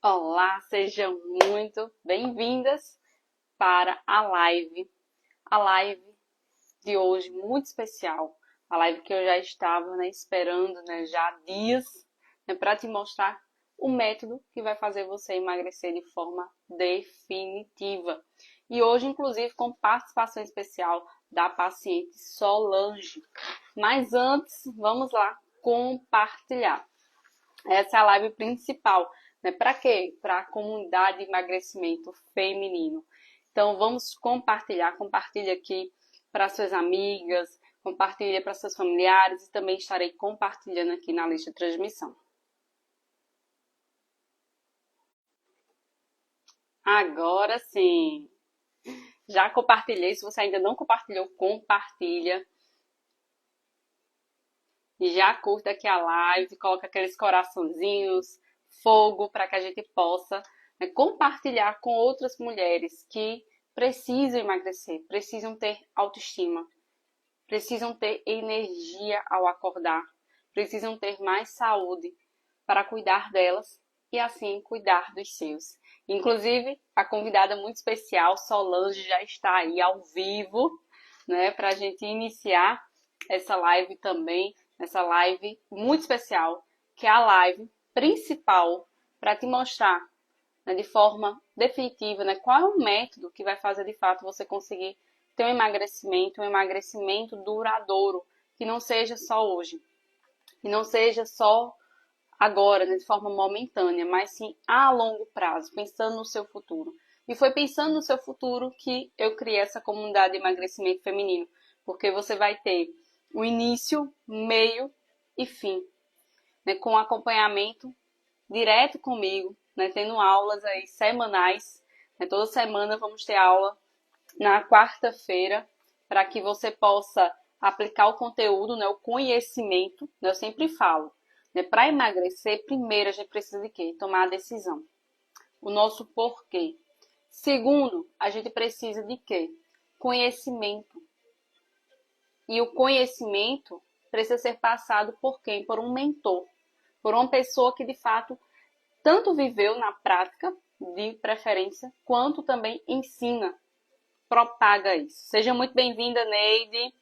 Olá, sejam muito bem-vindas para a live de hoje muito especial, a live que eu já estava, esperando, já há dias, para te mostrar o método que vai fazer você emagrecer de forma definitiva. E hoje, inclusive, com participação especial da paciente Solange. Mas antes, vamos lá compartilhar. Essa é a live principal, né? Para quê? Para a comunidade de emagrecimento feminino. Então vamos compartilhar, compartilha aqui para suas amigas, compartilha para seus familiares e também estarei compartilhando aqui na lista de transmissão. Agora sim! Já compartilhei, se você ainda não compartilhou, compartilha. E já curta aqui a live, coloca aqueles coraçãozinhos, fogo, para que a gente possa, compartilhar com outras mulheres que precisam emagrecer, precisam ter autoestima, precisam ter energia ao acordar, precisam ter mais saúde para cuidar delas e assim cuidar dos seus. Inclusive, a convidada muito especial, Solange, já está aí ao vivo, para a gente iniciar essa live também, essa live muito especial, que é a live principal para te mostrar, de forma definitiva, qual é o método que vai fazer de fato você conseguir ter um emagrecimento duradouro, que não seja só hoje, que não seja só agora, de forma momentânea, mas sim a longo prazo, pensando no seu futuro. E foi pensando no seu futuro que eu criei essa comunidade de emagrecimento feminino, porque você vai ter o início, meio e fim, com acompanhamento direto comigo, tendo aulas aí semanais, toda semana vamos ter aula na quarta-feira, para que você possa aplicar o conteúdo, o conhecimento, eu sempre falo, para emagrecer, primeiro a gente precisa de quê? Tomar a decisão, o nosso porquê. Segundo, a gente precisa de quê? Conhecimento. E o conhecimento precisa ser passado por quem? Por um mentor, por uma pessoa que de fato tanto viveu na prática, de preferência, quanto também ensina, propaga isso. Seja muito bem-vinda, Neide,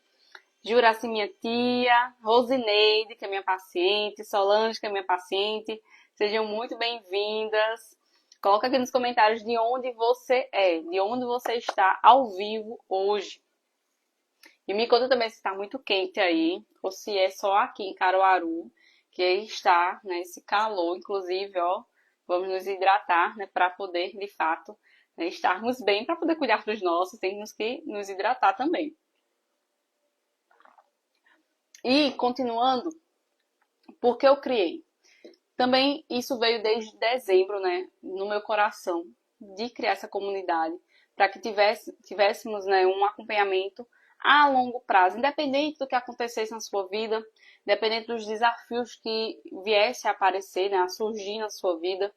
Juraci, minha tia, Rosineide, que é minha paciente, Solange, que é minha paciente. Sejam muito bem-vindas. Coloca aqui nos comentários de onde você é, de onde você está ao vivo hoje. E me conta também se está muito quente aí, ou se é só aqui em Caruaru, que está, esse calor. Inclusive, ó, vamos nos hidratar, para poder, de fato, estarmos bem, para poder cuidar dos nossos, temos que nos hidratar também. E, continuando, por que eu criei? Também isso veio desde dezembro, no meu coração, de criar essa comunidade, para que tivéssemos, um acompanhamento a longo prazo, independente do que acontecesse na sua vida, independente dos desafios que viessem a aparecer, a surgir na sua vida,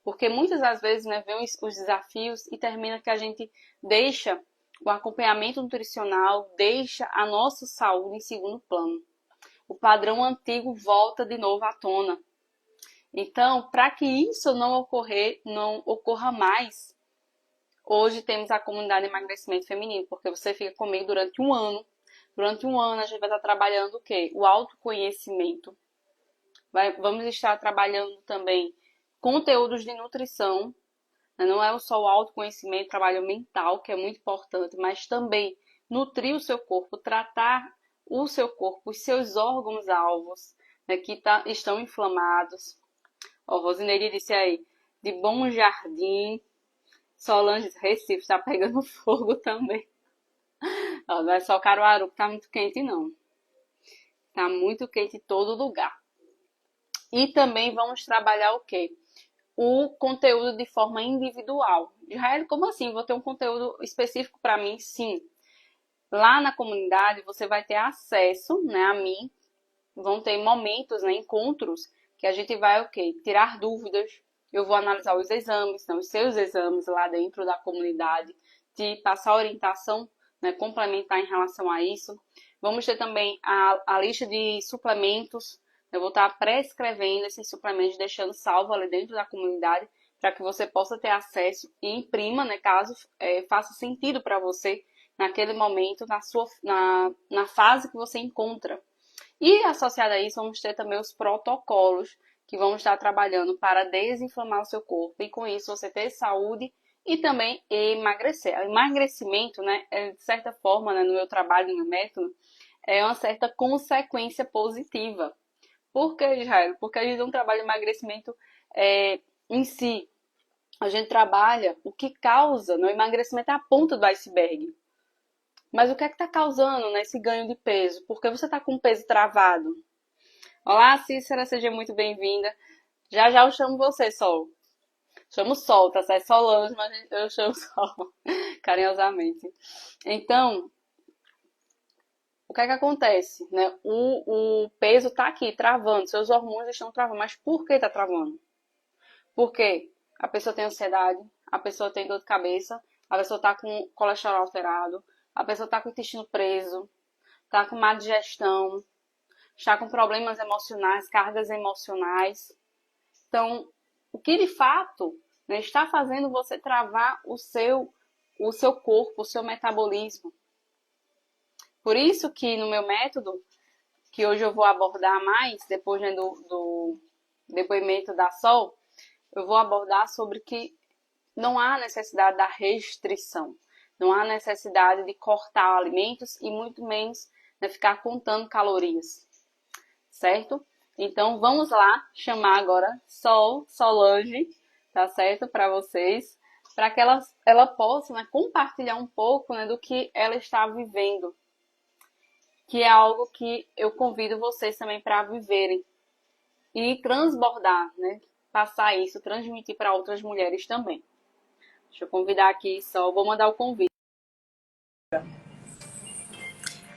porque muitas das vezes, vem os desafios e termina que a gente deixa o acompanhamento nutricional, deixa a nossa saúde em segundo plano. O padrão antigo volta de novo à tona. Então, para que isso não ocorra mais, hoje temos a comunidade de emagrecimento feminino, porque você fica comigo durante um ano. Durante um ano a gente vai estar trabalhando o quê? O autoconhecimento. Vamos estar trabalhando também conteúdos de nutrição. Não é só o autoconhecimento, trabalho mental, que é muito importante, mas também nutrir o seu corpo, tratar o seu corpo, os seus órgãos-alvos, que estão inflamados. Ó, Rosineide disse aí, de Bom Jardim. Solange, Recife, está pegando fogo também. Ó, não é só Caruaru que tá muito quente, não. Tá muito quente em todo lugar. E também vamos trabalhar o quê? O conteúdo de forma individual. Israel, como assim? Vou ter um conteúdo específico para mim? Sim. Lá na comunidade você vai ter acesso, a mim. Vão ter momentos, encontros, que a gente vai o quê? Tirar dúvidas. Eu vou analisar os exames, os seus exames lá dentro da comunidade, te passar orientação, complementar em relação a isso. Vamos ter também a lista de suplementos. Eu vou estar prescrevendo esses suplementos, deixando salvo ali dentro da comunidade, para que você possa ter acesso e imprima, né, caso faça sentido para você naquele momento, na fase que você encontra. E associado a isso, vamos ter também os protocolos que vamos estar trabalhando para desinflamar o seu corpo e com isso você ter saúde e também emagrecer. O emagrecimento, né, de certa forma, né, no meu trabalho, no meu método, é uma certa consequência positiva. Por que, Israel? Porque a gente não trabalha o emagrecimento em si. A gente trabalha o que causa, né? O emagrecimento é a ponta do iceberg. Mas o que é que está causando, né, esse ganho de peso? Porque você está com o peso travado. Olá, Cícera, seja muito bem-vinda. Já já eu chamo você, Sol. Chamo Sol, tá certo? Solange, mas eu chamo Sol, carinhosamente. Então, o que é que acontece, né? O peso tá aqui, travando, seus hormônios estão travando. Mas por que tá travando? Porque a pessoa tem ansiedade, a pessoa tem dor de cabeça, a pessoa tá com colesterol alterado, a pessoa tá com o intestino preso, tá com má digestão, está com problemas emocionais, cargas emocionais. Então, o que de fato, né, está fazendo você travar o seu corpo, o seu metabolismo? Por isso que no meu método, que hoje eu vou abordar mais, depois, né, do depoimento da Sol, eu vou abordar sobre que não há necessidade da restrição, não há necessidade de cortar alimentos e muito menos, né, ficar contando calorias, certo? Então vamos lá chamar agora Solange, tá certo? Para vocês, para que ela possa, né, compartilhar um pouco, né, do que ela está vivendo, que é algo que eu convido vocês também para viverem e transbordar, né? Passar isso, transmitir para outras mulheres também. Deixa eu convidar aqui, vou mandar o convite.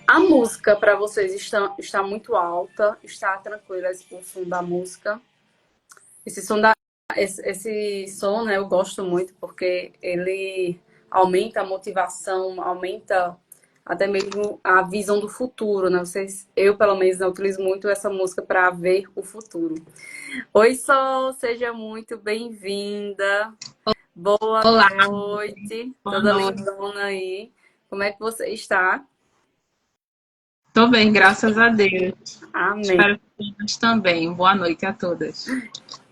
A música para vocês está muito alta, está tranquila o som da música. Esse som, né, eu gosto muito porque ele aumenta a motivação, aumenta até mesmo a visão do futuro, né? Eu, pelo menos, né, utilizo muito essa música para ver o futuro. Oi, Sol, seja muito bem-vinda. Boa Olá, noite. boa Toda noite. lindona aí. Como é que você está? Estou bem, graças a Deus. Amém. Espero que todos também. Boa noite a todas.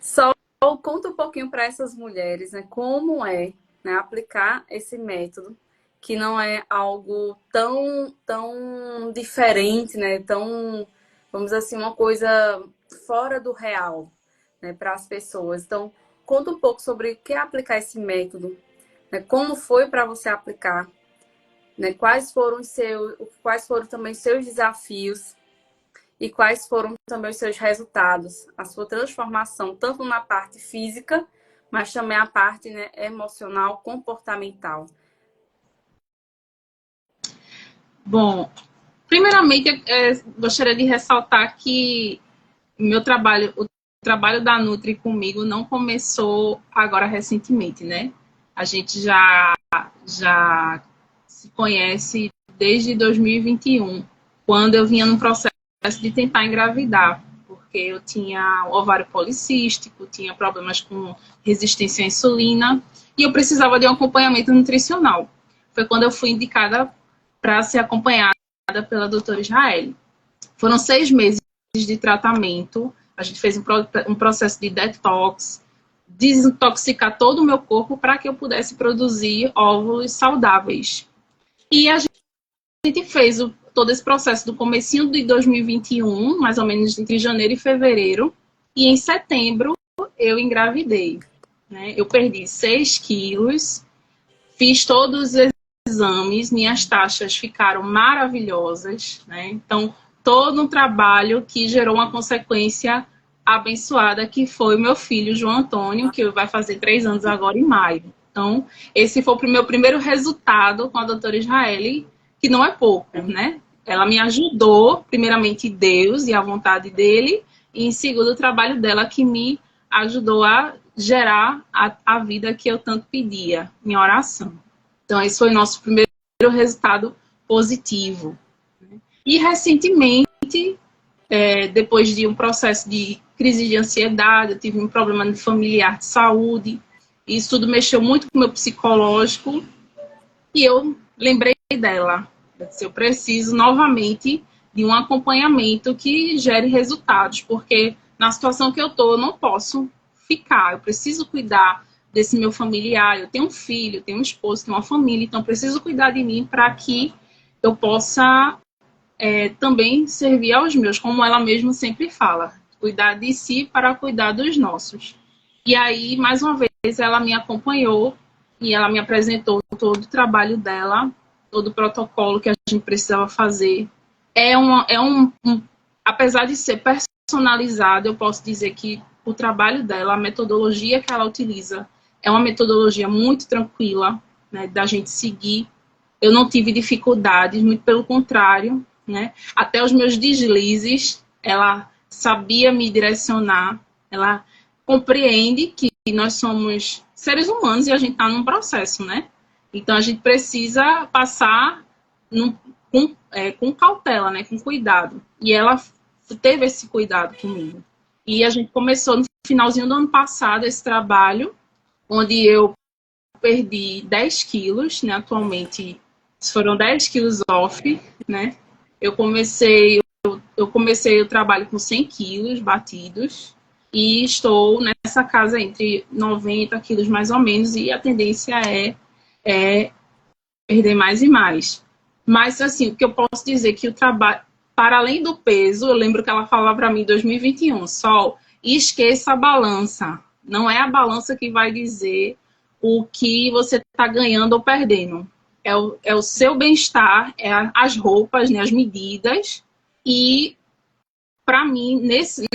Sol, conta um pouquinho para essas mulheres, né, como é, né, aplicar esse método, que não é algo tão diferente, né, vamos dizer assim, uma coisa fora do real, né, para as pessoas. Então, conta um pouco sobre o que é aplicar esse método, né, como foi para você aplicar, né, quais foram também seus desafios e quais foram também os seus resultados, a sua transformação, tanto na parte física, mas também a parte, né, emocional, comportamental. Bom, primeiramente, gostaria de ressaltar que o trabalho da Nutri comigo não começou agora recentemente, né? A gente já se conhece desde 2021, quando eu vinha num processo de tentar engravidar, porque eu tinha ovário policístico, tinha problemas com resistência à insulina e eu precisava de um acompanhamento nutricional. Foi quando eu fui indicada para ser acompanhada pela doutora Israel. Foram 6 meses de tratamento, a gente fez um processo de detox, desintoxicar todo o meu corpo para que eu pudesse produzir óvulos saudáveis. E a gente fez todo esse processo do comecinho de 2021, mais ou menos entre janeiro e fevereiro, e em setembro eu engravidei. Né? Eu perdi 6 quilos, fiz todos os exames, minhas taxas ficaram maravilhosas, né? Então, todo um trabalho que gerou uma consequência abençoada, que foi o meu filho, João Antônio, que vai fazer 3 anos agora em maio. Então, esse foi o meu primeiro resultado com a doutora Israel, que não é pouco, né? Ela me ajudou, primeiramente Deus e a vontade dele, e em segundo o trabalho dela, que me ajudou a gerar a vida que eu tanto pedia em oração. Então, esse foi o nosso primeiro resultado positivo. E, recentemente, depois de um processo de crise de ansiedade, eu tive um problema familiar de saúde, Isso tudo mexeu muito com o meu psicológico e eu lembrei dela. Eu disse, eu preciso novamente de um acompanhamento que gere resultados, porque na situação que eu estou, eu não posso ficar. Eu preciso cuidar desse meu familiar. Eu tenho um filho, tenho um esposo, tenho uma família, então eu preciso cuidar de mim para que eu possa também servir aos meus, como ela mesma sempre fala, cuidar de si para cuidar dos nossos. E aí, mais uma vez, ela me acompanhou e ela me apresentou todo o trabalho dela, todo o protocolo que a gente precisava fazer. Apesar de ser personalizado, eu posso dizer que o trabalho dela, a metodologia que ela utiliza, é uma metodologia muito tranquila, né, da gente seguir. Eu não tive dificuldades, muito pelo contrário, né? Até os meus deslizes, ela sabia me direcionar, ela compreende que nós somos seres humanos e a gente está num processo, né? Então a gente precisa passar com cautela, né? Com cuidado. E ela teve esse cuidado comigo. E a gente começou no finalzinho do ano passado esse trabalho, onde eu perdi 10 quilos, né? Atualmente foram 10 quilos off, né? Eu comecei o trabalho com 100 quilos batidos e estou nessa casa entre 90 quilos mais ou menos e a tendência é perder mais e mais. Mas, assim, o que eu posso dizer é que o trabalho, para além do peso, eu lembro que ela falava para mim em 2021, Sol, esqueça a balança. Não é a balança que vai dizer o que você está ganhando ou perdendo. É o seu bem-estar, as roupas, né, as medidas. E, para mim, nesse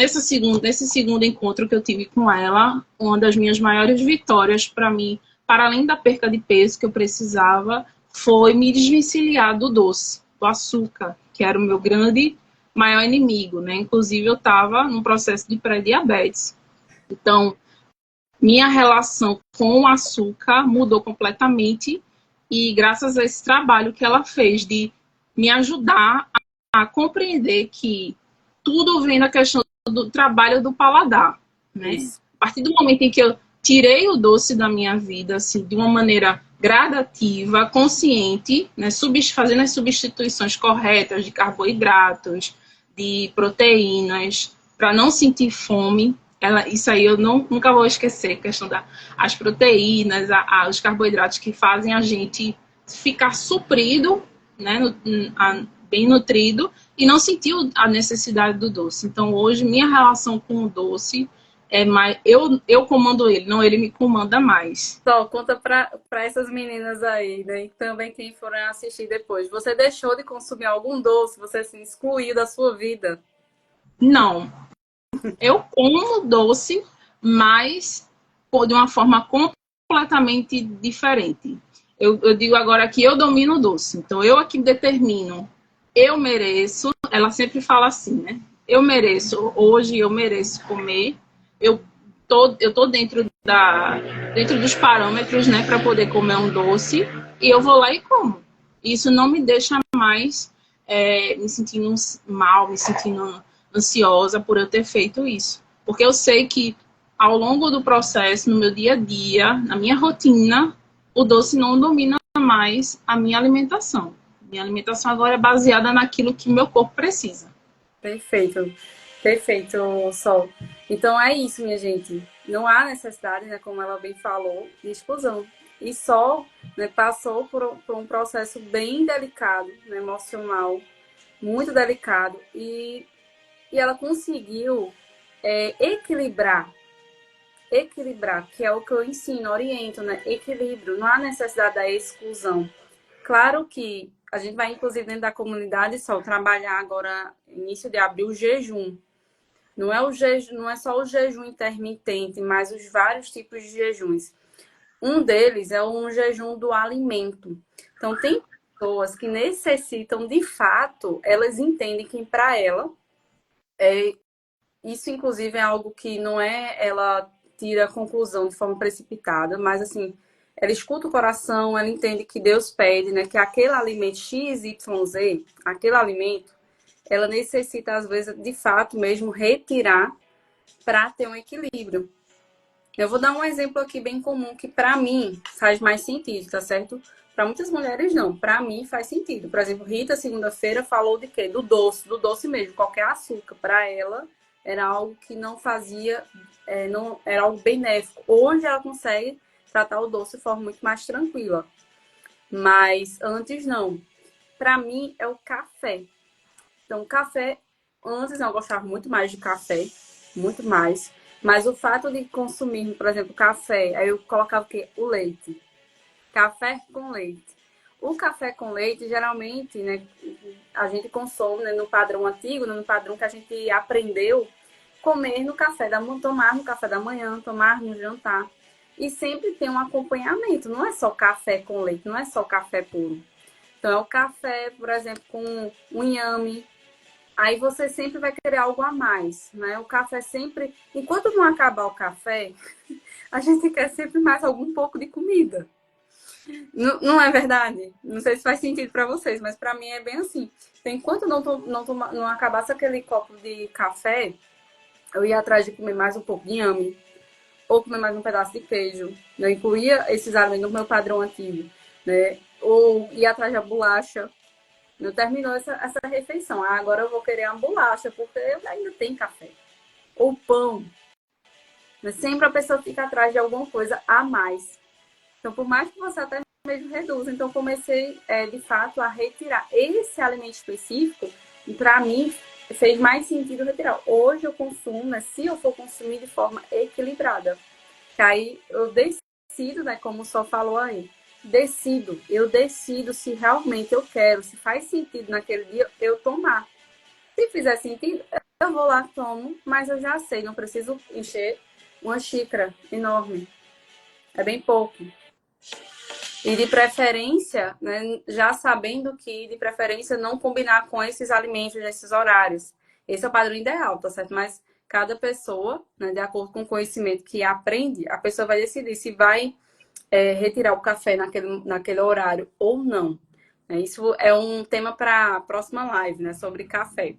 segundo encontro que eu tive com ela, uma das minhas maiores vitórias para mim, para além da perca de peso que eu precisava, foi me desvencilhar do doce, do açúcar, que era o meu grande, maior inimigo, né? Inclusive, eu estava num processo de pré-diabetes. Então, minha relação com o açúcar mudou completamente e graças a esse trabalho que ela fez de me ajudar a compreender que tudo vem da questão do trabalho do paladar, né? Isso. A partir do momento em que eu tirei o doce da minha vida, assim, de uma maneira gradativa, consciente, né, fazendo as substituições corretas de carboidratos, de proteínas, para não sentir fome. Isso aí eu nunca vou esquecer, a questão das proteínas, os carboidratos que fazem a gente ficar suprido, né, bem nutrido, e não sentir a necessidade do doce. Então, hoje, minha relação com o doce é mais... Eu comando ele, não ele me comanda mais. Só conta para essas meninas aí, né? E também quem forem assistir depois. Você deixou de consumir algum doce? Você se excluiu da sua vida? Não. Eu como doce, mas de uma forma completamente diferente. Eu digo agora que eu domino o doce. Então, eu aqui determino. Eu mereço. Ela sempre fala assim, né? Eu mereço. Hoje eu mereço comer. Eu tô dentro dos parâmetros, né, para poder comer um doce. E eu vou lá e como. Isso não me deixa mais me sentindo mal, me sentindo ansiosa por eu ter feito isso. Porque eu sei que ao longo do processo, no meu dia a dia, na minha rotina, o doce não domina mais a minha alimentação. Minha alimentação agora é baseada naquilo que meu corpo precisa. Perfeito. Perfeito, Sol. Então é isso, minha gente. Não há necessidade, né, como ela bem falou, de exclusão. E Sol, né, passou por um processo bem delicado, né, emocional, muito delicado. E ela conseguiu equilibrar, que é o que eu ensino, oriento, né? Equilíbrio, não há necessidade da exclusão. Claro que a gente vai, inclusive, dentro da comunidade, só trabalhar agora, início de abril, o jejum. Não é só o jejum intermitente, mas os vários tipos de jejuns. Um deles é um jejum do alimento. Então, tem pessoas que necessitam, de fato, elas entendem que para ela, isso, inclusive, é algo que não é ela tira a conclusão de forma precipitada, mas, assim, ela escuta o coração, ela entende que Deus pede, né, que aquele alimento X, Y, Z, aquele alimento, ela necessita, às vezes, de fato mesmo, retirar para ter um equilíbrio. Eu vou dar um exemplo aqui bem comum que para mim faz mais sentido, tá certo? Para muitas mulheres não, para mim faz sentido. Por exemplo, Rita segunda-feira falou de quê? Do doce mesmo, qualquer açúcar. Para ela era algo que não fazia, não era algo benéfico. Hoje ela consegue tratar o doce de forma muito mais tranquila, mas antes não. Para mim é o café. Então, café, antes eu gostava muito mais de café, muito mais. Mas o fato de consumir, por exemplo, café, aí eu colocava o quê? O leite. Café com leite. O café com leite, geralmente, né, a gente consome, né, no padrão antigo, no padrão que a gente aprendeu, comer no café da manhã, tomar no café da manhã, tomar no jantar. E sempre tem um acompanhamento, não é só café com leite, não é só café puro. Então, é o café, por exemplo, com um inhame, aí você sempre vai querer algo a mais, né? O café sempre, enquanto não acabar o café, a gente quer sempre mais algum pouco de comida. Não, não é verdade? Não sei se faz sentido para vocês, mas para mim é bem assim. Então, enquanto não acabasse aquele copo de café, eu ia atrás de comer mais um pouco de inhame, ou comer mais um pedaço de queijo. Eu incluía esses alimentos no meu padrão antigo, né? Ou ia atrás da bolacha. Não terminou essa refeição. Ah, agora eu vou querer uma bolacha, porque ainda tem café. Ou pão. Mas sempre a pessoa fica atrás de alguma coisa a mais. Então, por mais que você até mesmo reduza, então comecei, de fato, a retirar esse alimento específico. E para mim, fez mais sentido retirar. Hoje eu consumo, né, se eu for consumir de forma equilibrada. Que aí eu decido, né, como o Sol falou aí, eu decido se realmente eu quero, se faz sentido naquele dia eu tomar. Se fizer sentido, eu vou lá, tomo, mas eu já sei, não preciso encher uma xícara enorme. É bem pouco. E de preferência, né, já sabendo que de preferência não combinar com esses alimentos nesses horários. Esse é o padrão ideal, tá certo? Mas cada pessoa, né, de acordo com o conhecimento que aprende, a pessoa vai decidir se vai retirar o café naquele horário ou não. Isso é um tema para a próxima live, né? Sobre café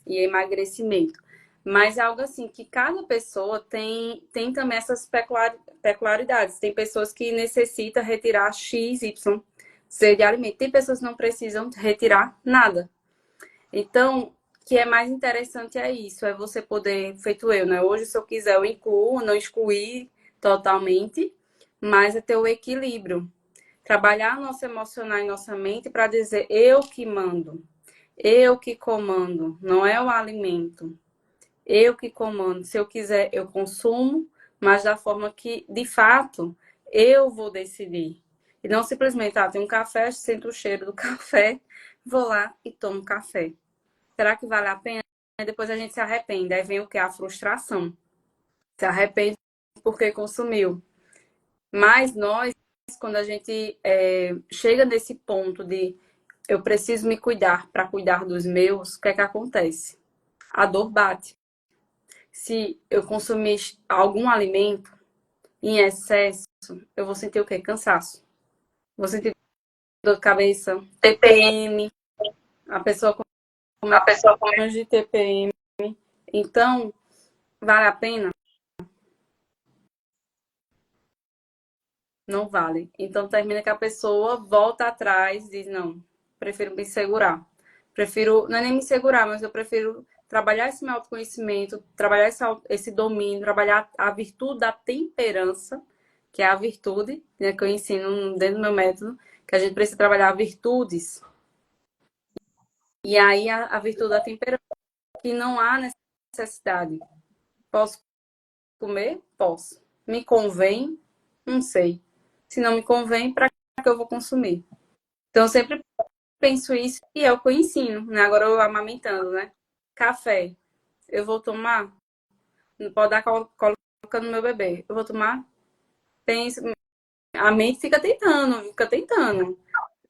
e emagrecimento. Mas é algo assim que cada pessoa tem também essas peculiaridades. Tem pessoas que necessitam retirar X, Y, Z de alimento. Tem pessoas que não precisam retirar nada. Então, o que é mais interessante é isso, é você poder, feito eu, né? Hoje, se eu quiser, eu incluo, não excluir totalmente, mas é ter o equilíbrio. Trabalhar nosso emocional e nossa mente para dizer eu que mando, eu que comando, não é o alimento. Eu que comando. Se eu quiser, eu consumo, mas da forma que, de fato, eu vou decidir. E não simplesmente, tem um café, sinto o cheiro do café, vou lá e tomo café. Será que vale a pena? Aí depois a gente se arrepende. Aí vem o que? A frustração. Se arrepende porque consumiu. Mas nós, quando a gente chega nesse ponto de eu preciso me cuidar para cuidar dos meus, o que é que acontece? A dor bate. Se eu consumir algum alimento em excesso, eu vou sentir o quê? Cansaço. Vou sentir dor de cabeça, TPM, a pessoa com menos de TPM. Então, vale a pena? Não vale. Então termina que a pessoa volta atrás e diz, não, prefiro me segurar. Prefiro, não é nem me segurar, mas eu prefiro trabalhar esse meu autoconhecimento, trabalhar esse domínio, trabalhar a virtude da temperança, que é a virtude, né, que eu ensino dentro do meu método, que a gente precisa trabalhar virtudes. E aí a virtude da temperança, que não há necessidade. Posso comer? Posso. Me convém? Não sei. Se não me convém, para que eu vou consumir? Então, eu sempre penso isso e é o que eu ensino, né? Agora eu amamentando, né? Café, eu vou tomar? Não pode dar colocando no meu bebê. Eu vou tomar? Penso, a mente fica tentando,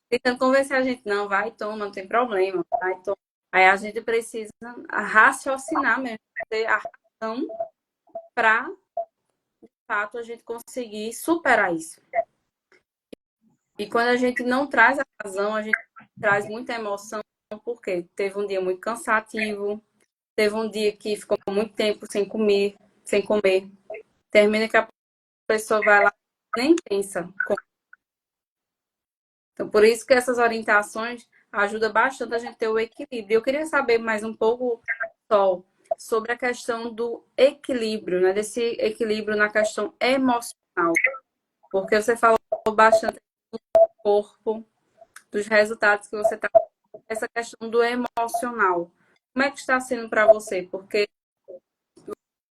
tentando convencer a gente, não, vai, toma, não tem problema, vai, toma. Aí a gente precisa raciocinar mesmo, ter a razão para, de fato, a gente conseguir superar isso. E quando a gente não traz a razão, a gente traz muita emoção, porque teve um dia muito cansativo, teve um dia que ficou muito tempo sem comer, termina que a pessoa vai lá e nem pensa. Então, por isso que essas orientações ajudam bastante a gente ter o equilíbrio. Eu queria saber mais um pouco, Sol, sobre a questão do equilíbrio, né? Desse equilíbrio na questão emocional. Porque você falou bastante do corpo, dos resultados que você está, essa questão do emocional. Como é que está sendo para você? Porque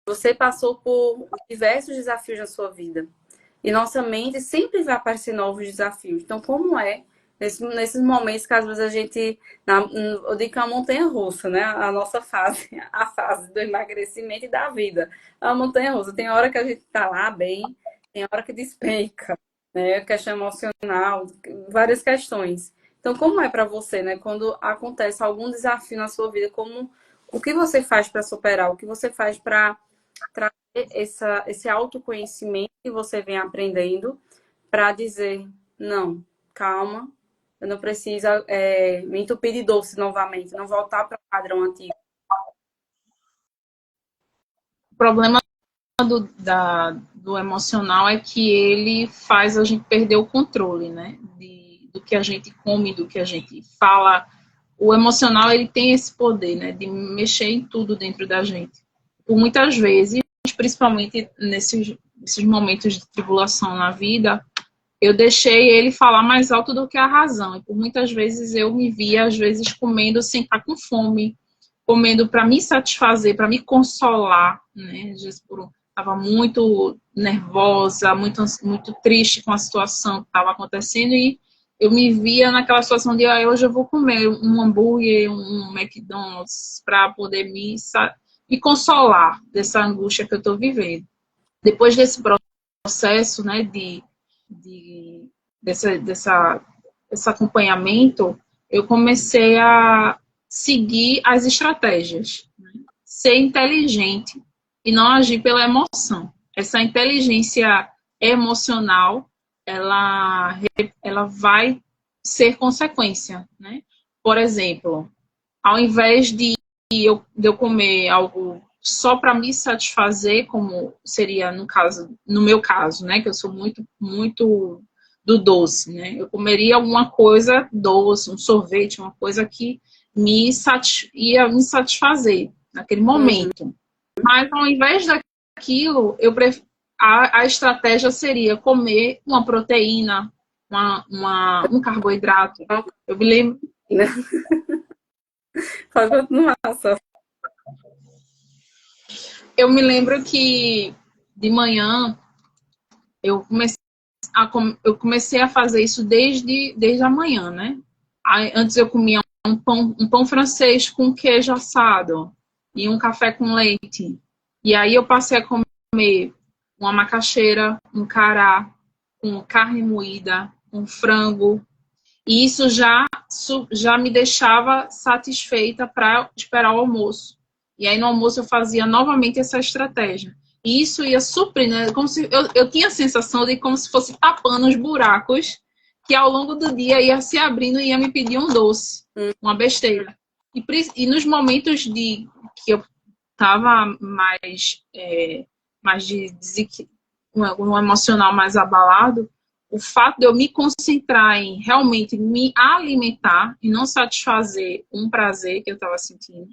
você passou por diversos desafios na sua vida. E nossa mente sempre vai aparecer novos desafios. Então, como é nesses momentos que às vezes a gente, eu digo que é uma montanha russa, né? A nossa fase, a fase do emagrecimento e da vida. É uma montanha russa. Tem hora que a gente tá lá bem, tem hora que despenca, né? Questão emocional, várias questões. Então, como é para você, né? Quando acontece algum desafio na sua vida, como o que você faz para superar? O que você faz para trazer esse autoconhecimento que você vem aprendendo para dizer, não, calma, eu não preciso me entupir de doce novamente, não voltar para o padrão antigo. O problema do emocional é que ele faz a gente perder o controle, né? Do que a gente come, do que a gente fala. O emocional, ele tem esse poder, né? De mexer em tudo dentro da gente. Por muitas vezes, principalmente nesses momentos de tribulação na vida, eu deixei ele falar mais alto do que a razão. E por muitas vezes eu me via, às vezes, comendo sem estar com fome, comendo para me satisfazer, para me consolar, né? Às vezes estava muito nervosa, muito triste com a situação que estava acontecendo e eu me via naquela situação de hoje eu vou comer um hambúrguer, um McDonald's para poder me consolar dessa angústia que eu estou vivendo. Depois desse processo, né, desse acompanhamento, eu comecei a seguir as estratégias, né? Ser inteligente e não agir pela emoção. Essa inteligência emocional, ela vai ser consequência, né? Por exemplo, ao invés de eu comer algo só para me satisfazer, como seria no meu caso, né, que eu sou muito do doce, né? Eu comeria alguma coisa doce, um sorvete, uma coisa que ia me satisfazer naquele momento. Mas ao invés daquilo, a estratégia seria comer uma proteína, um carboidrato. Eu me lembro. Pode continuar, só. Eu me lembro que de manhã eu comecei a fazer isso desde a manhã, né? Antes eu comia um pão francês com queijo assado e um café com leite. E aí eu passei a comer uma macaxeira, um cará, com carne moída, um frango. E isso já me deixava satisfeita para esperar o almoço. E aí no almoço eu fazia novamente essa estratégia. E isso ia suprir, né? Como se eu tinha a sensação de como se fosse tapando os buracos que ao longo do dia ia se abrindo e ia me pedir um doce, uma besteira. E nos momentos que eu estava mais um emocional mais abalado, o fato de eu me concentrar em realmente me alimentar e não satisfazer um prazer que eu estava sentindo,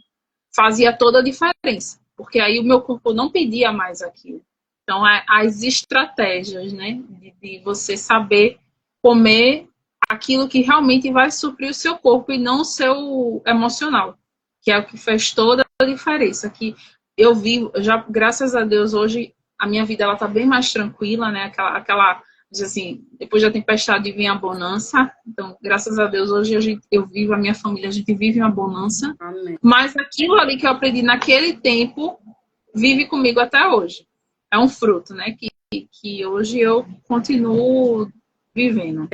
fazia toda a diferença. Porque aí o meu corpo não pedia mais aquilo. Então, as estratégias, né, de você saber comer aquilo que realmente vai suprir o seu corpo e não o seu emocional, que é o que fez toda a diferença. Que eu vi, já, graças a Deus, hoje a minha vida ela tá bem mais tranquila, né? Aquela assim, depois da tempestade vem a bonança. Então, graças a Deus, hoje eu vivo, a minha família, a gente vive uma bonança. Amém. Mas aquilo ali que eu aprendi naquele tempo vive comigo até hoje. É um fruto, né? Que hoje eu continuo vivendo.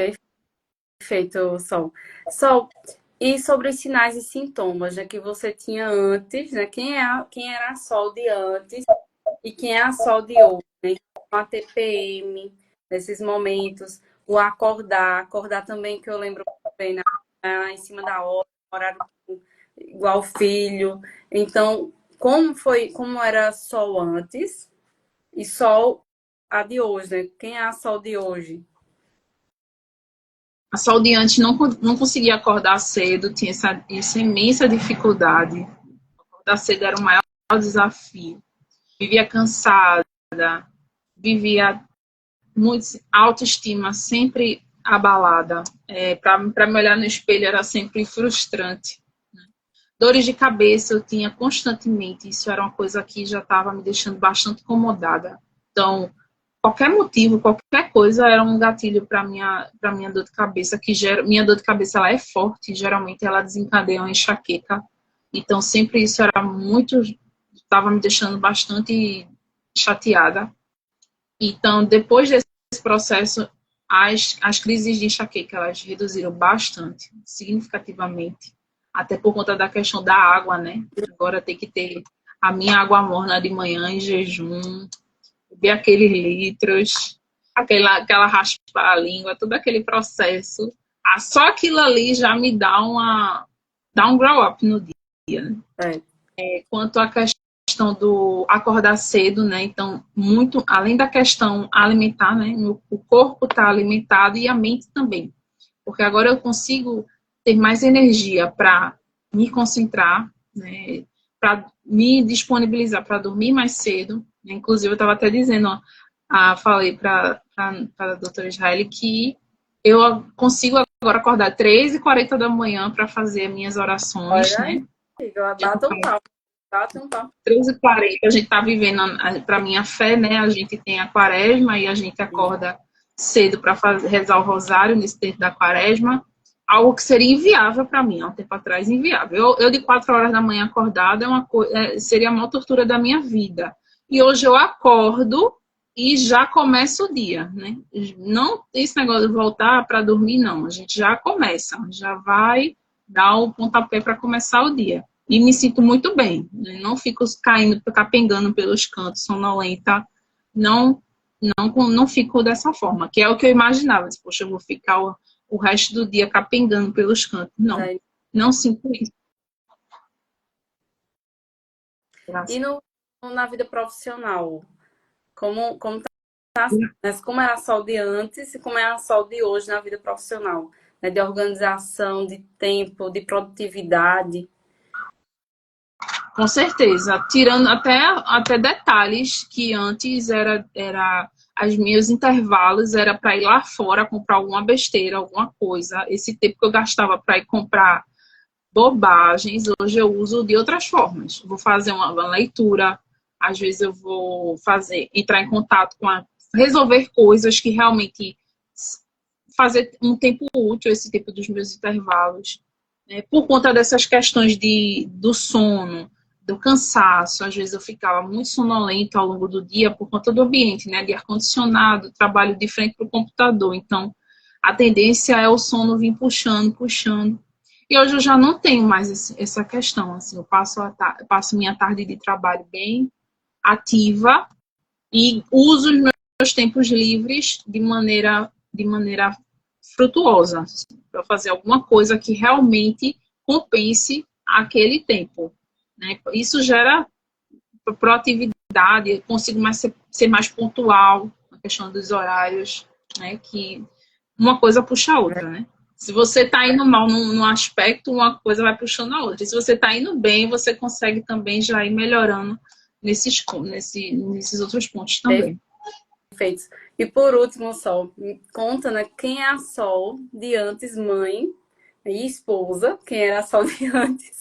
Perfeito, Sol. Sol, e sobre os sinais e sintomas, né, que você tinha antes, né? Quem era a Sol de antes e quem é a Sol de hoje, né? A TPM, nesses momentos, o acordar também, que eu lembro bem, né? Em cima da hora, horário igual filho. Então, como era Sol antes e Sol a de hoje, né? Quem é a Sol de hoje? A Sol de antes não conseguia acordar cedo, tinha essa imensa dificuldade. Acordar cedo era o maior desafio. Vivia cansada, vivia muito autoestima sempre abalada. Para me olhar no espelho era sempre frustrante. Dores de cabeça eu tinha constantemente, isso era uma coisa que já estava me deixando bastante incomodada. Então, qualquer motivo, qualquer coisa era um gatilho para minha dor de cabeça, minha dor de cabeça ela é forte, geralmente ela desencadeia uma enxaqueca. Então, sempre isso era estava me deixando bastante chateada. Então, depois desse processo, as crises de enxaqueca, elas reduziram bastante, significativamente. Até por conta da questão da água, né? Agora tem que ter a minha água morna de manhã em jejum, beber aqueles litros, aquela raspar a língua, todo aquele processo. Só aquilo ali já me dá um grow up no dia, né? Quanto à questão do acordar cedo, né? Então, muito, além da questão alimentar, né? O corpo está alimentado e a mente também. Porque agora eu consigo ter mais energia para me concentrar, né? Para me disponibilizar para dormir mais cedo. Inclusive, eu estava até dizendo, falei para a doutora Israel que eu consigo agora acordar 3h40 da manhã para fazer minhas orações, Olha né? aí, bata um papo. Bata um papo. 13h40, a gente está vivendo, para minha fé, né? A gente tem a quaresma e a gente acorda cedo para rezar o rosário nesse tempo da quaresma. Algo que seria inviável para mim, há um tempo atrás, inviável. Eu de 4 horas da manhã acordada seria a maior tortura da minha vida. E hoje eu acordo e já começa o dia, né? Não esse negócio de voltar para dormir, não. A gente já começa, já vai dar o pontapé para começar o dia. E me sinto muito bem. Não fico caindo, capengando pelos cantos, sonolenta. Não fico dessa forma, que é o que eu imaginava. Poxa, eu vou ficar o resto do dia capengando pelos cantos. Não, não sinto isso. E na vida profissional? Como era a Sol de antes e como é a Sol de hoje na vida profissional? Né? De organização, de tempo, de produtividade. Com certeza, tirando até detalhes que antes era os meus intervalos era para ir lá fora comprar alguma besteira, alguma coisa. Esse tempo que eu gastava para ir comprar bobagens, hoje eu uso de outras formas. Vou fazer uma leitura, às vezes eu vou entrar em contato resolver coisas que realmente fazer um tempo útil, esse tempo dos meus intervalos. Por conta dessas questões do sono, do cansaço, às vezes eu ficava muito sonolenta ao longo do dia por conta do ambiente, né, de ar-condicionado, trabalho de frente para o computador, então a tendência é o sono vir puxando, puxando. E hoje eu já não tenho mais essa questão, assim, eu passo minha tarde de trabalho bem ativa e uso os meus tempos livres de maneira frutuosa, para fazer alguma coisa que realmente compense aquele tempo. Né? Isso gera proatividade, consigo ser mais pontual na questão dos horários, né? Que uma coisa puxa a outra, né? Se você está indo mal num aspecto, uma coisa vai puxando a outra. E se você está indo bem, você consegue também já ir melhorando nesses outros pontos também. Perfeito. E por último, Sol, conta, né, quem é a Sol de antes, mãe e esposa, quem era a Sol de antes,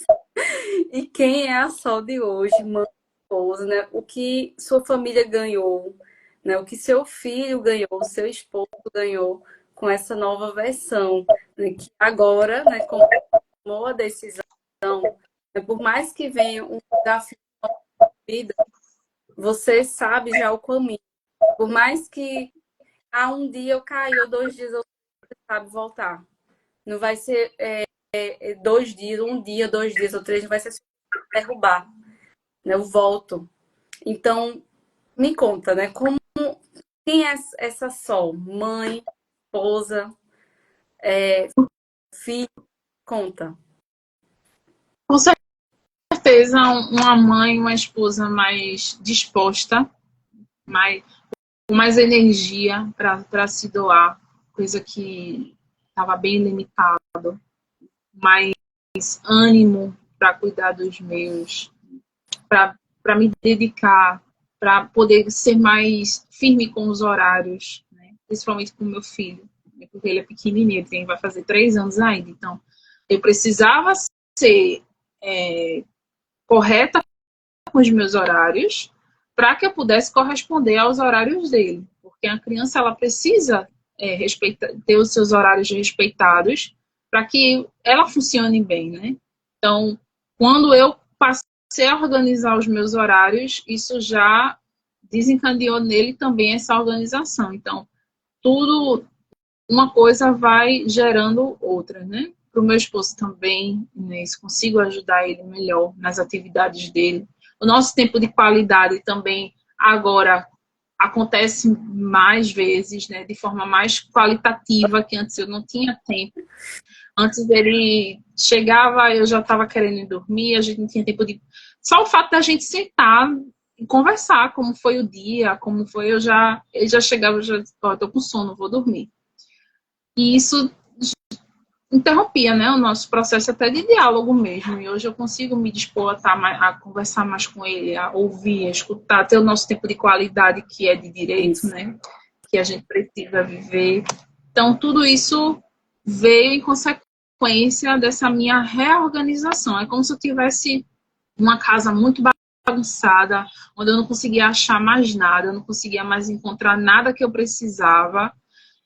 e quem é a Sol de hoje, mãe e esposa, né? O que sua família ganhou, né? O que seu filho ganhou, seu esposo ganhou com essa nova versão, né? Que agora, né, como tomou a decisão, né, por mais que venha um desafio na vida, você sabe já o caminho. Por mais que um dia eu caí, ou 2 dias eu sabe voltar. Não vai ser 2 dias, 1 dia, 2 dias ou 3, não vai ser derrubar. Né? Eu volto. Então, me conta, né? Quem é essa Sol? Mãe, esposa, filho? Conta. Com certeza, uma mãe, uma esposa mais disposta, mais mais energia para se doar, coisa que estava bem limitado, mais ânimo para cuidar dos meus, para me dedicar, para poder ser mais firme com os horários, né? Principalmente com o meu filho, né? Porque ele é pequenininho, ele vai fazer 3 anos ainda, então eu precisava ser correta com os meus horários para que eu pudesse corresponder aos horários dele, porque a criança ela precisa ter os seus horários respeitados para que ela funcione bem, né? Então, quando eu passei a organizar os meus horários, isso já desencadeou nele também essa organização. Então, tudo, uma coisa vai gerando outra, né? Para o meu esposo também, né? Consigo ajudar ele melhor nas atividades dele. O nosso tempo de qualidade também agora acontece mais vezes, né? De forma mais qualitativa, que antes eu não tinha tempo. Antes ele chegava, eu já estava querendo dormir, a gente não tinha tempo de... Só o fato da gente sentar e conversar, como foi o dia, como foi, ele já chegava, eu já estou com sono, vou dormir. E isso interrompia, né, o nosso processo até de diálogo mesmo. E hoje eu consigo me dispor a conversar mais com ele, a ouvir, a escutar, ter o nosso tempo de qualidade, que é de direito, né, que a gente precisa viver. Então, tudo isso veio em consequência dessa minha reorganização. É como se eu tivesse uma casa muito bagunçada, onde eu não conseguia achar mais nada, eu não conseguia mais encontrar nada que eu precisava.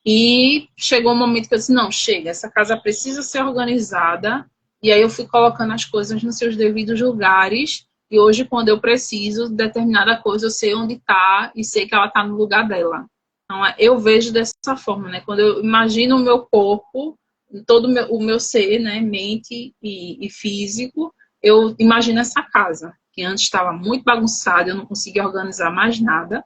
E chegou um momento que eu disse, não, chega, essa casa precisa ser organizada. E aí eu fui colocando as coisas nos seus devidos lugares. E hoje, quando eu preciso de determinada coisa, eu sei onde está e sei que ela está no lugar dela. Então, eu vejo dessa forma, né? Quando eu imagino o meu corpo, todo o meu ser, né? Mente e físico, eu imagino essa casa, que antes estava muito bagunçada, eu não conseguia organizar mais nada.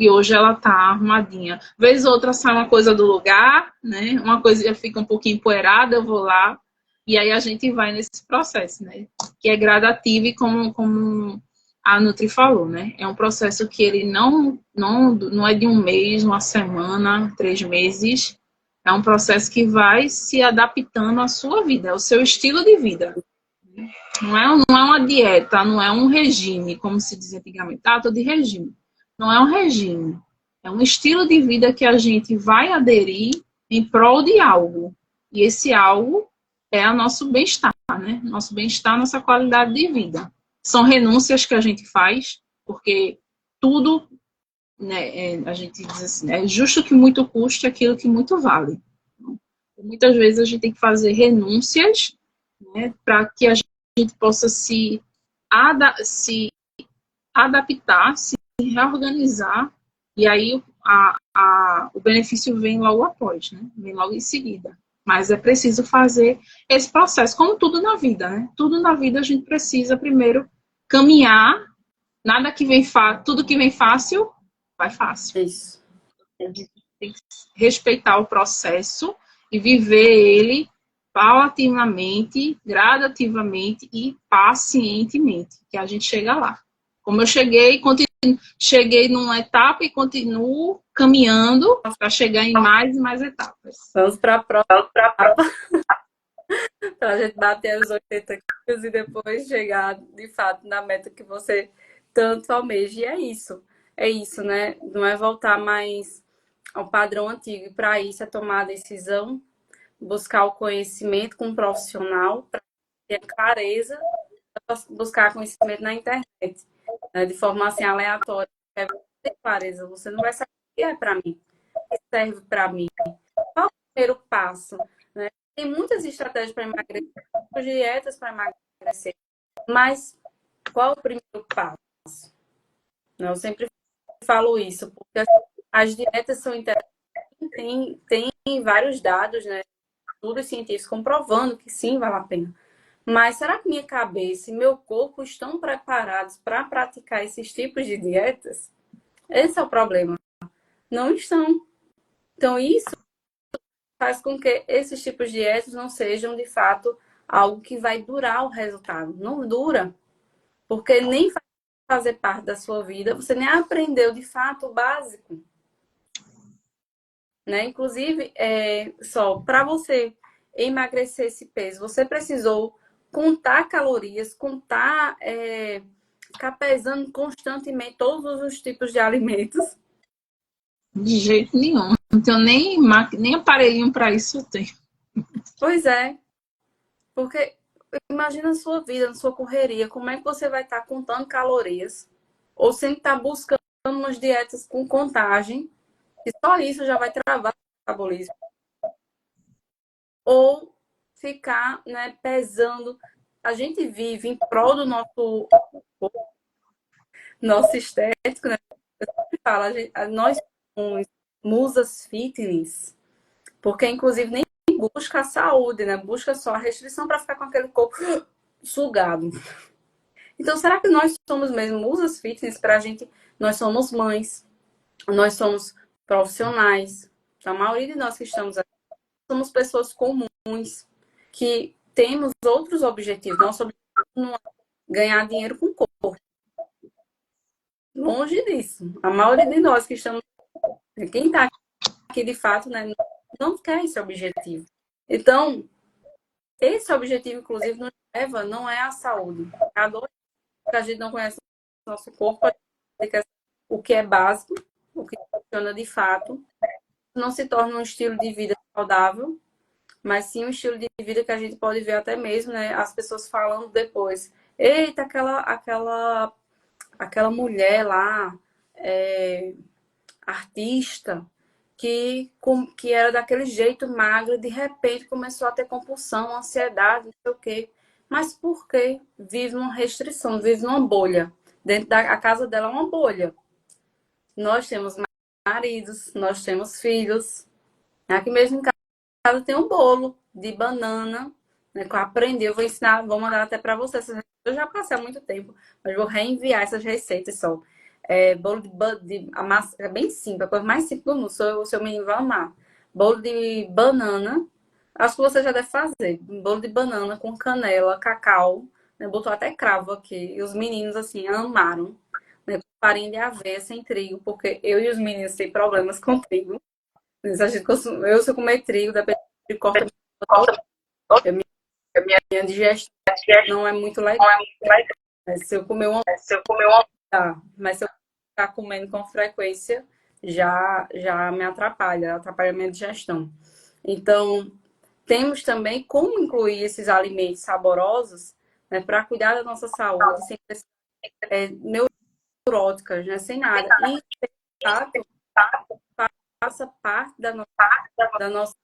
E hoje ela tá arrumadinha. Vez ou outra sai uma coisa do lugar, né? Uma coisa fica um pouquinho empoeirada, eu vou lá. E aí a gente vai nesse processo, né? Que é gradativo e como a Nutri falou, né? É um processo que ele não é de um mês, uma semana, 3 meses. É um processo que vai se adaptando à sua vida, ao seu estilo de vida. Não é uma dieta, não é um regime, como se dizia antigamente. Ah, tô de regime. Não é um regime, é um estilo de vida que a gente vai aderir em prol de algo. E esse algo é o nosso bem-estar, né? Nosso bem-estar, nossa qualidade de vida. São renúncias que a gente faz, porque tudo, né, a gente diz assim, é justo que muito custe aquilo que muito vale. Muitas vezes a gente tem que fazer renúncias, né, para que a gente possa se adaptar, se reorganizar, e aí o benefício vem logo após, né? Vem logo em seguida. Mas é preciso fazer esse processo, como tudo na vida, né? Tudo na vida a gente precisa primeiro caminhar, nada que vem tudo que vem fácil, vai fácil. Isso. A gente tem que respeitar o processo e viver ele paulatinamente, gradativamente e pacientemente, que a gente chega lá. Como eu cheguei numa etapa e continuo caminhando para chegar em mais e mais etapas. Vamos para a próxima. Para a gente bater os 80 quilos e depois chegar, de fato, na meta que você tanto almeja. E é isso, né? Não é voltar mais ao padrão antigo. E para isso é tomar a decisão, buscar o conhecimento com um profissional, para ter clareza, buscar conhecimento na internet, né? De forma assim aleatória. É ter clareza, você não vai saber o que é para mim, o que serve para mim. Qual é o primeiro passo? Né? Tem muitas estratégias para emagrecer, dietas para emagrecer, mas qual é o primeiro passo? Eu sempre falo isso, porque as dietas são interessantes, tem vários dados, né? Estudos científicos comprovando que sim, vale a pena. Mas será que minha cabeça e meu corpo estão preparados para praticar esses tipos de dietas? Esse é o problema. Não estão. Então, isso faz com que esses tipos de dietas não sejam, de fato, algo que vai durar o resultado. Não dura. Porque nem vai fazer parte da sua vida, você nem aprendeu, de fato, o básico. né? Inclusive, só para você emagrecer esse peso, você precisou contar calorias, ficar pesando constantemente todos os tipos de alimentos. De jeito nenhum. Não tenho nem aparelhinho para isso eu tenho. Pois é, porque imagina a sua vida, na sua correria, como é que você vai estar contando calorias? Ou sempre estar buscando umas dietas com contagem, e só isso já vai travar o metabolismo. Ou ficar, né, pesando. A gente vive em prol do nosso estético, né? Fala, nós somos musas fitness, porque inclusive nem busca a saúde, né? Busca só a restrição para ficar com aquele corpo sugado. Então, será que nós somos mesmo musas fitness para a gente? Nós somos mães, nós somos profissionais. A maioria de nós que estamos aqui somos pessoas comuns que temos outros objetivos. Nosso objetivo não é ganhar dinheiro com o corpo. Longe disso. A maioria de nós que estamos, quem está aqui de fato, né, não quer esse objetivo. Então, esse objetivo, inclusive, nos leva, não é a saúde. A dor que a gente não conhece o nosso corpo, o que é básico, o que funciona de fato, não se torna um estilo de vida saudável, mas sim um estilo de vida que a gente pode ver até mesmo, né, as pessoas falando depois. Eita, aquela mulher lá, artista, que era daquele jeito magra, de repente começou a ter compulsão, ansiedade, não sei o quê. Mas por quê? Vive uma restrição, vive numa bolha. Dentro da casa dela é uma bolha. Nós temos maridos, nós temos filhos. Aqui mesmo em casa tem um bolo de banana, né, que eu aprendi. Eu vou ensinar, vou mandar até para vocês. Eu já passei há muito tempo, mas vou reenviar essas receitas só. Bolo a massa é bem simples, a coisa mais simples do mundo. O seu menino vai amar. Bolo de banana. Acho que você já deve fazer. Bolo de banana com canela, cacau. Né? Botou até cravo aqui. E os meninos, assim, amaram. Né? Farinha de aveia sem trigo, porque eu e os meninos têm problemas com trigo. Mas a gente se eu comer trigo, depende de corta minha digestão não é muito legal. Se eu comer uma tá, mas se eu ficar comendo com frequência, já me atrapalha a minha digestão. Então, temos também como incluir esses alimentos saborosos, né, para cuidar da nossa saúde, sem ser neuróticas, né, sem nada. E, de fato, faça parte da nossa,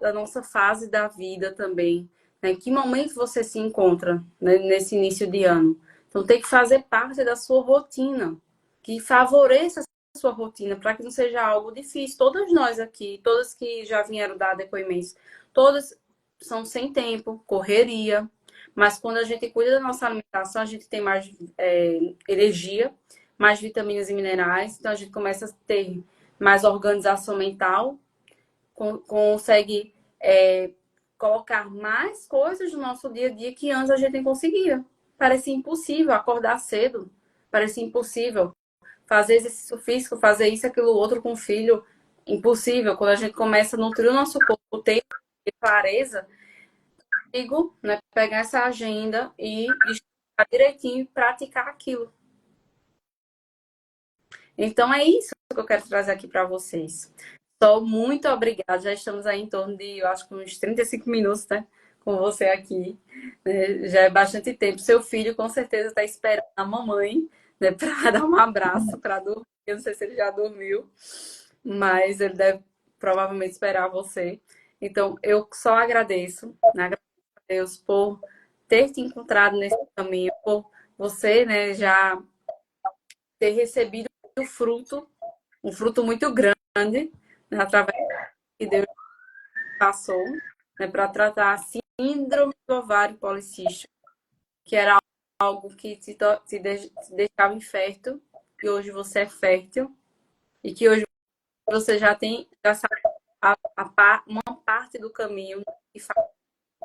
da nossa fase da vida também. Né? Em que momento você se encontra, né, nesse início de ano? Então, tem que fazer parte da sua rotina, que favoreça a sua rotina, para que não seja algo difícil. Todas nós aqui, todas que já vieram dar depoimentos, todas são sem tempo, correria, mas quando a gente cuida da nossa alimentação, a gente tem mais energia, mais vitaminas e minerais, então a gente começa a ter mais organização mental, consegue colocar mais coisas no nosso dia a dia que antes a gente não conseguia. Parecia impossível acordar cedo, parecia impossível fazer exercício físico, fazer isso, aquilo, outro com o filho, impossível. Quando a gente começa a nutrir o nosso corpo, ter clareza, digo, né, pegar essa agenda e estudar direitinho e praticar aquilo. Então é isso que eu quero trazer aqui para vocês. Sou muito obrigada. Já estamos aí em torno de, eu acho que uns 35 minutos, né? Com você aqui. Né? Já é bastante tempo. Seu filho com certeza está esperando a mamãe, né? Para dar um abraço, para dormir. Eu não sei se ele já dormiu, mas ele deve provavelmente esperar você. Então, eu só agradeço, né? Agradeço a Deus por ter te encontrado nesse caminho, por você, né, já ter recebido o fruto, um fruto muito grande, né, através que Deus passou, né, para tratar a síndrome do ovário policístico, que era algo que te deixava infértil, e hoje você é fértil, e que hoje você já sabe uma parte do caminho,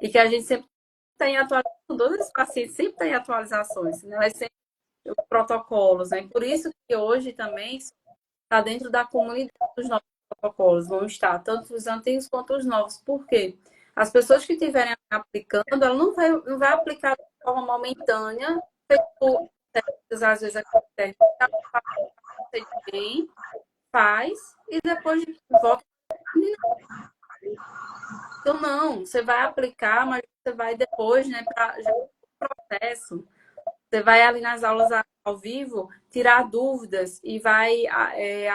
e que a gente sempre tem atualizações, todos os pacientes sempre têm atualizações, né, sempre protocolos, né, por isso que hoje também está dentro da comunidade dos nossos protocolos vão estar, tanto os antigos quanto os novos. Por quê? As pessoas que estiverem aplicando, ela não vai aplicar de forma momentânea, feito testes, às vezes aquele teste bem, faz, e depois volta. Então, não, você vai aplicar, mas você vai depois, né, para o processo. Você vai ali nas aulas ao vivo tirar dúvidas e vai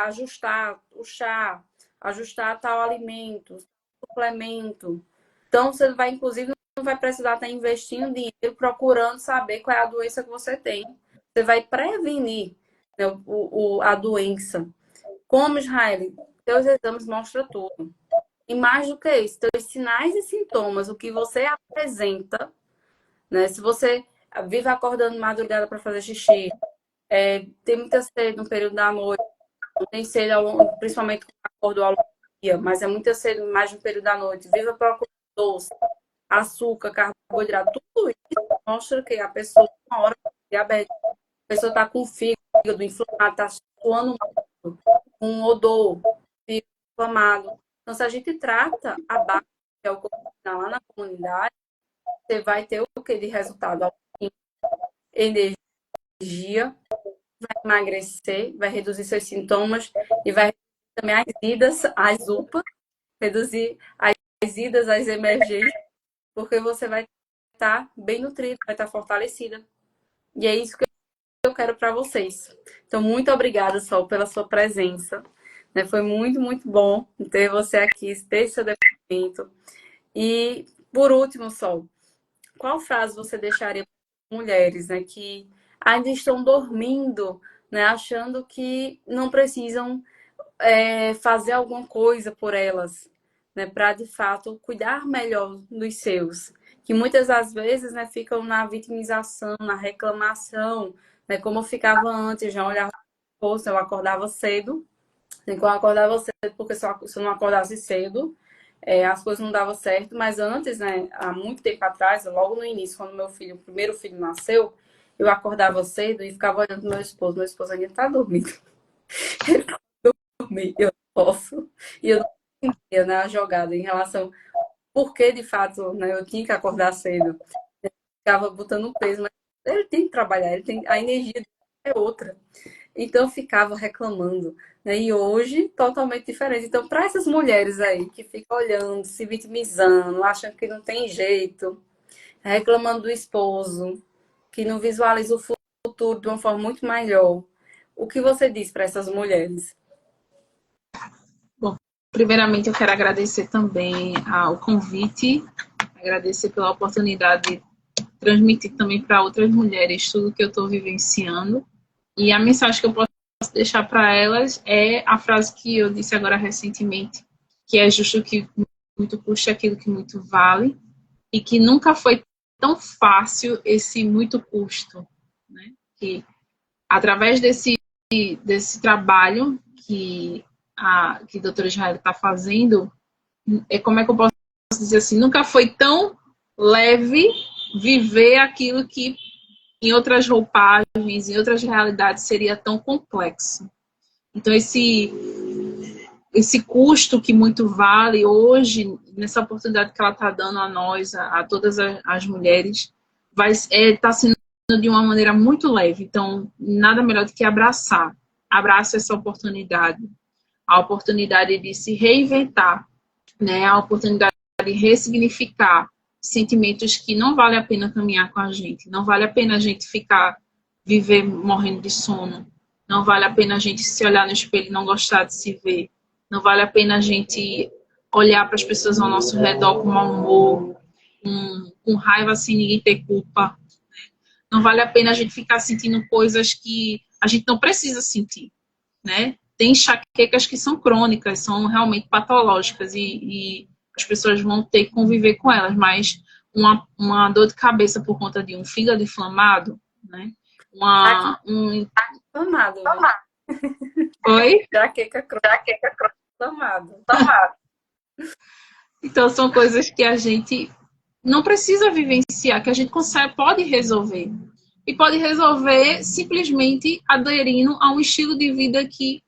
ajustar o chá, ajustar tal alimento, suplemento. Então, você vai, inclusive, não vai precisar estar investindo dinheiro procurando saber qual é a doença que você tem. Você vai prevenir, né, a doença. Como, Israel, seus exames mostram tudo. E mais do que isso, seus sinais e sintomas, o que você apresenta, né? Se você vive acordando de madrugada para fazer xixi, tem muita sede no período da noite, não tem sede principalmente quando acordou ao longo do dia, mas é muita sede mais no período da noite, vive procurando doce, açúcar, carboidrato, tudo isso mostra que a pessoa, uma hora, diabética, a pessoa está com o fígado inflamado, está suando muito, com um odor, fígado inflamado. Então, se a gente trata a base, que é o corpo lá na comunidade, você vai ter o que de resultado? Energia, vai emagrecer, vai reduzir seus sintomas e vai reduzir também as idas, as UPA, reduzir as idas, as emergências, porque você vai estar bem nutrida, vai estar fortalecida. E é isso que eu quero para vocês. Então, muito obrigada, Sol, pela sua presença. Foi muito, muito bom ter você aqui, ter seu depoimento. E, por último, Sol, qual frase você deixaria para mulheres, né, que ainda estão dormindo, né, achando que não precisam fazer alguma coisa por elas, né, para de fato cuidar melhor dos seus, que muitas das vezes, né, ficam na vitimização, na reclamação, né, como eu ficava antes, já olhava, eu acordava cedo, quando eu acordava cedo, porque se eu não acordasse cedo, as coisas não davam certo, mas antes, né, há muito tempo atrás, logo no início, quando o primeiro filho nasceu, eu acordava cedo e ficava olhando pro meu esposo ainda tá dormindo. Ele tá dormindo, eu não posso. E eu não entendia, né, a jogada em relação por que, de fato, né, eu tinha que acordar cedo. Eu ficava botando peso, mas ele tem que trabalhar, a energia dele é outra. Então, eu ficava reclamando, né? E hoje, totalmente diferente. Então, para essas mulheres aí que ficam olhando, se vitimizando, achando que não tem jeito, reclamando do esposo, que não visualiza o futuro de uma forma muito melhor, o que você diz para essas mulheres? Bom, primeiramente, eu quero agradecer também ao convite, agradecer pela oportunidade de transmitir também para outras mulheres tudo que eu estou vivenciando. E a mensagem que eu posso deixar para elas é a frase que eu disse agora recentemente, que é justo que muito custa aquilo que muito vale, e que nunca foi tão fácil esse muito custo, né? Que através desse trabalho que a doutora Israel está fazendo, como é que eu posso dizer assim, nunca foi tão leve viver aquilo que em outras roupagens, em outras realidades, seria tão complexo. Então, esse custo que muito vale hoje, nessa oportunidade que ela está dando a nós, a todas as mulheres, está sendo de uma maneira muito leve. Então, nada melhor do que abraçar. Abraça essa oportunidade. A oportunidade de se reinventar, né? A oportunidade de ressignificar sentimentos que não vale a pena caminhar com a gente, não vale a pena a gente viver morrendo de sono, não vale a pena a gente se olhar no espelho e não gostar de se ver, não vale a pena a gente olhar para as pessoas ao nosso redor com mau humor, com raiva sem ninguém ter culpa, não vale a pena a gente ficar sentindo coisas que a gente não precisa sentir, né? Tem enxaquecas que são crônicas, são realmente patológicas e as pessoas vão ter que conviver com elas, mas uma dor de cabeça por conta de um fígado inflamado, né? Inflamado. Oi? Enxaqueca crônica inflamado. Então, são coisas que a gente não precisa vivenciar, que a gente pode resolver. E pode resolver simplesmente aderindo a um estilo de vida que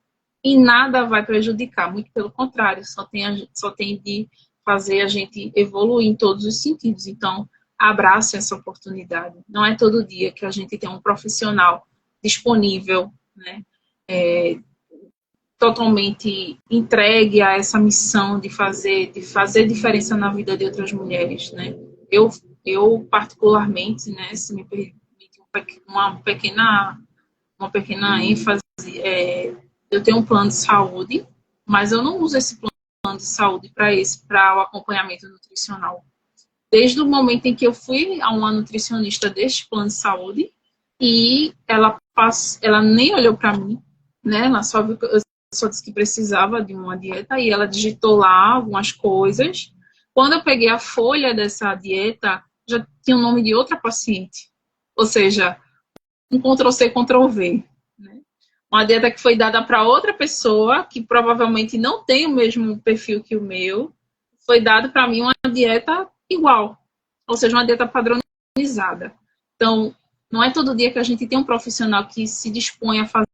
e nada vai prejudicar, muito pelo contrário, só tem de fazer a gente evoluir em todos os sentidos. Então, abrace essa oportunidade. Não é todo dia que a gente tem um profissional disponível, né, totalmente entregue a essa missão de fazer diferença na vida de outras mulheres, né. Eu particularmente, né, se me permite uma pequena ênfase, eu tenho um plano de saúde, mas eu não uso esse plano de saúde para o acompanhamento nutricional. Desde o momento em que eu fui a uma nutricionista deste plano de saúde, e ela nem olhou para mim, né? Ela só viu que eu só disse que precisava de uma dieta, e ela digitou lá algumas coisas. Quando eu peguei a folha dessa dieta, já tinha o nome de outra paciente. Ou seja, um Ctrl+C, Ctrl+V. Né? Uma dieta que foi dada para outra pessoa, que provavelmente não tem o mesmo perfil que o meu, foi dada para mim uma dieta igual. Ou seja, uma dieta padronizada. Então, não é todo dia que a gente tem um profissional que se dispõe a fazer